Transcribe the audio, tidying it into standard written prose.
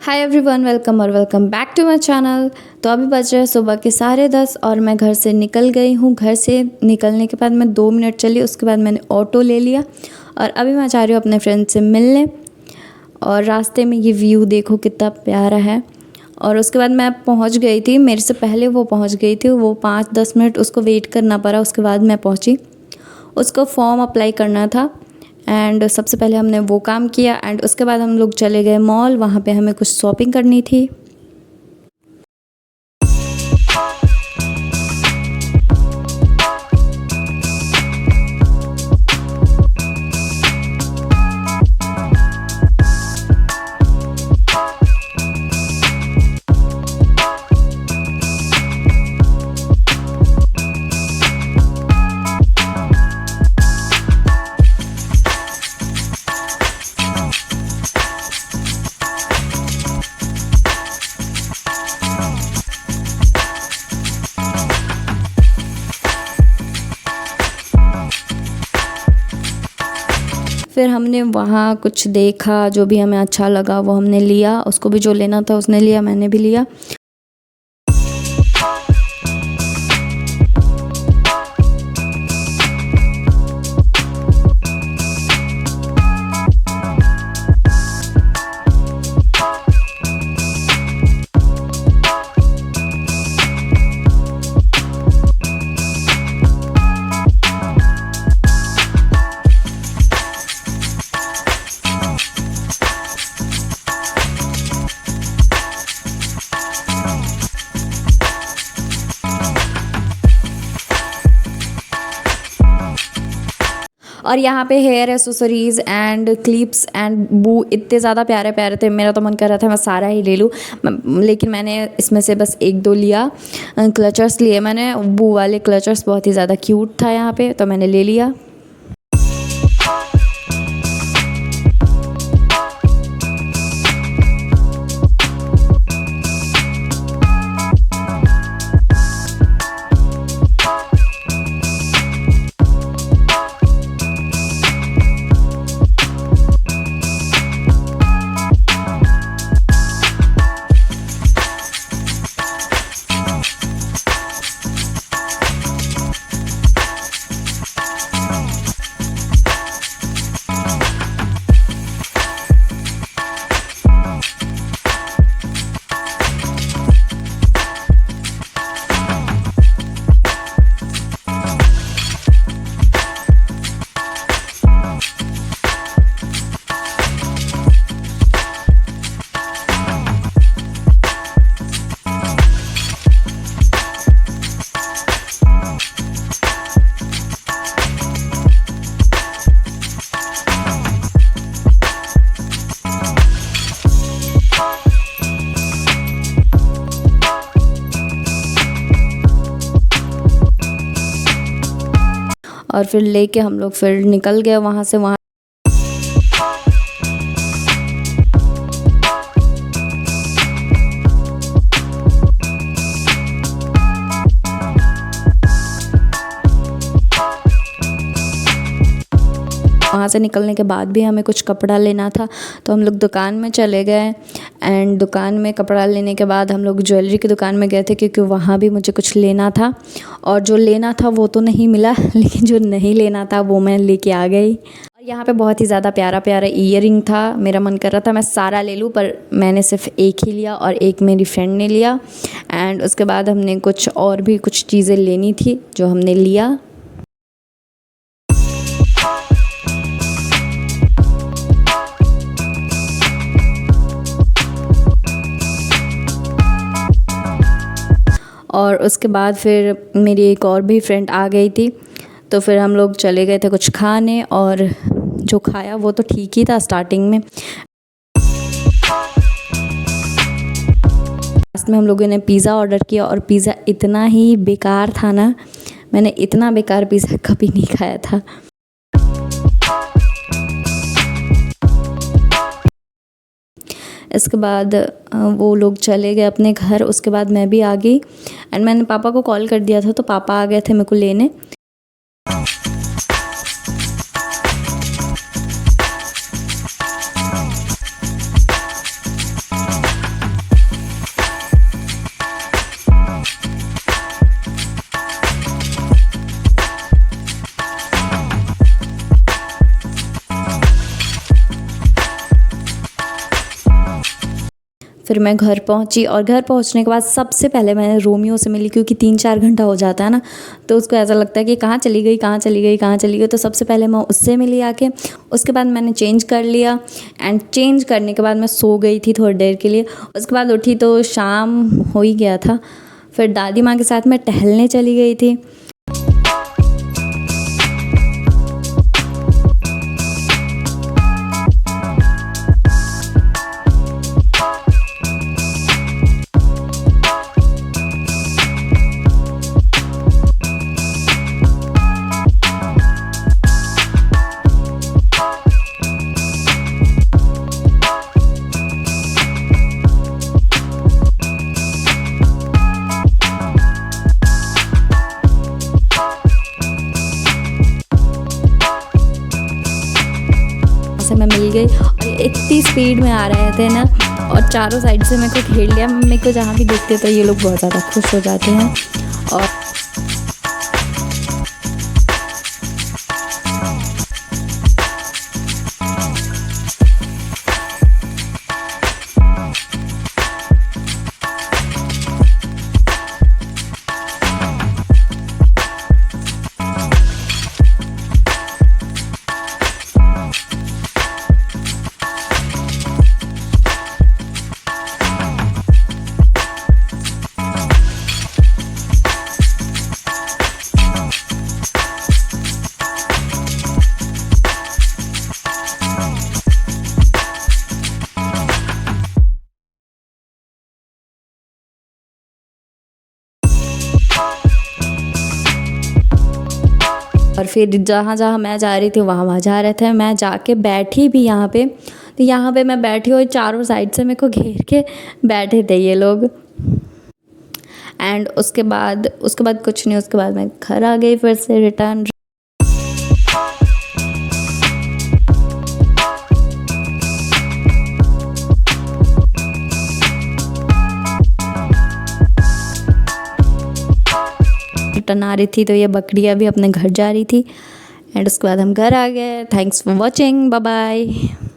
Hi everyone, welcome back to my channel. तो अभी बज रहे हैं सुबह के 10:30 और मैं घर से निकल गई हूँ। घर से निकलने के बाद मैं 2 मिनट चली, उसके बाद मैंने ऑटो ले लिया और अभी मैं जा रही हूँ अपने फ्रेंड से मिलने। और रास्ते में ये व्यू देखो कितना प्यारा है। और उसके बाद मैं पहुँच गई थी, मेरे से पहले वो पहुँच गई थी। वो 5-10 मिनट उसको वेट करना पड़ा, उसके बाद मैं पहुँची। उसको फॉर्म अप्लाई करना था एंड सबसे पहले हमने वो काम किया एंड उसके बाद हम लोग चले गए मॉल। वहाँ पे हमें कुछ शॉपिंग करनी थी। फिर हमने वहाँ कुछ देखा, जो भी हमें अच्छा लगा वो हमने लिया। उसको भी जो लेना था उसने लिया, मैंने भी लिया। और यहाँ पे hair accessories and clips and बू इतने ज़्यादा प्यारे प्यारे थे। मेरा तो मन कर रहा था मैं सारा ही ले लूँ, लेकिन मैंने इसमें से बस 1-2 लिया। क्लचर्स लिए मैंने, बू वाले क्लचर्स बहुत ही ज़्यादा क्यूट था यहाँ पे, तो मैंने ले लिया। और फिर लेके हम लोग फिर निकल गए वहाँ से। वहाँ से निकलने के बाद भी हमें कुछ कपड़ा लेना था, तो हम लोग दुकान में चले गए एंड दुकान में कपड़ा लेने के बाद हम लोग ज्वेलरी की दुकान में गए थे, क्योंकि वहाँ भी मुझे कुछ लेना था। और जो लेना था वो तो नहीं मिला, लेकिन जो नहीं लेना था वो मैं लेके आ गई। और यहाँ पे बहुत ही ज़्यादा प्यारा प्यारा ईयरिंग था। मेरा मन कर रहा था मैं सारा ले लूँ, पर मैंने सिर्फ एक ही लिया और एक मेरी फ्रेंड ने लिया। एंड उसके बाद हमने कुछ और भी कुछ चीज़ें लेनी थी जो हमने लिया। और उसके बाद फिर मेरी एक और भी फ्रेंड आ गई थी, तो फिर हम लोग चले गए थे कुछ खाने। और जो खाया वो तो ठीक ही था स्टार्टिंग में। लास्ट में हम लोगों ने पिज़्ज़ा ऑर्डर किया और पिज़्ज़ा इतना ही बेकार था ना, मैंने इतना बेकार पिज़्ज़ा कभी नहीं खाया था। इसके बाद वो लोग चले गए अपने घर। उसके बाद मैं भी आ गई एंड मैंने पापा को कॉल कर दिया था, तो पापा आ गए थे मेरे को लेने। फिर मैं घर पहुंची और घर पहुंचने के बाद सबसे पहले मैंने रोमियो से मिली, क्योंकि 3-4 घंटा हो जाता है ना, तो उसको ऐसा लगता है कि कहाँ चली गई, कहाँ चली गई, कहाँ चली गई। तो सबसे पहले मैं उससे मिली आके। उसके बाद मैंने चेंज कर लिया एंड चेंज करने के बाद मैं सो गई थी थोड़ी देर के लिए। उसके बाद उठी तो शाम हो ही गया था। फिर दादी माँ के साथ मैं टहलने चली गई थी। से मैं मिल गई और ये इतनी स्पीड में आ रहे थे ना, और चारों साइड से मेरे को घेर लिया। मेरे को जहाँ भी देखते तो ये लोग बहुत ज़्यादा खुश हो जाते हैं। और फिर जहाँ जहाँ मैं जा रही थी वहाँ वहाँ जा रहे थे। मैं जाके बैठी भी यहाँ पे, तो यहाँ पे मैं बैठी हुई, चारों साइड से मेरे को घेर के बैठे थे ये लोग। एंड उसके बाद कुछ नहीं, उसके बाद मैं घर आ गई फिर से रिटर्न। रिटर्न आ रही थी तो ये बकरियाँ भी अपने घर जा रही थी। एंड उसके बाद हम घर आ गए। Thanks for watching, bye bye.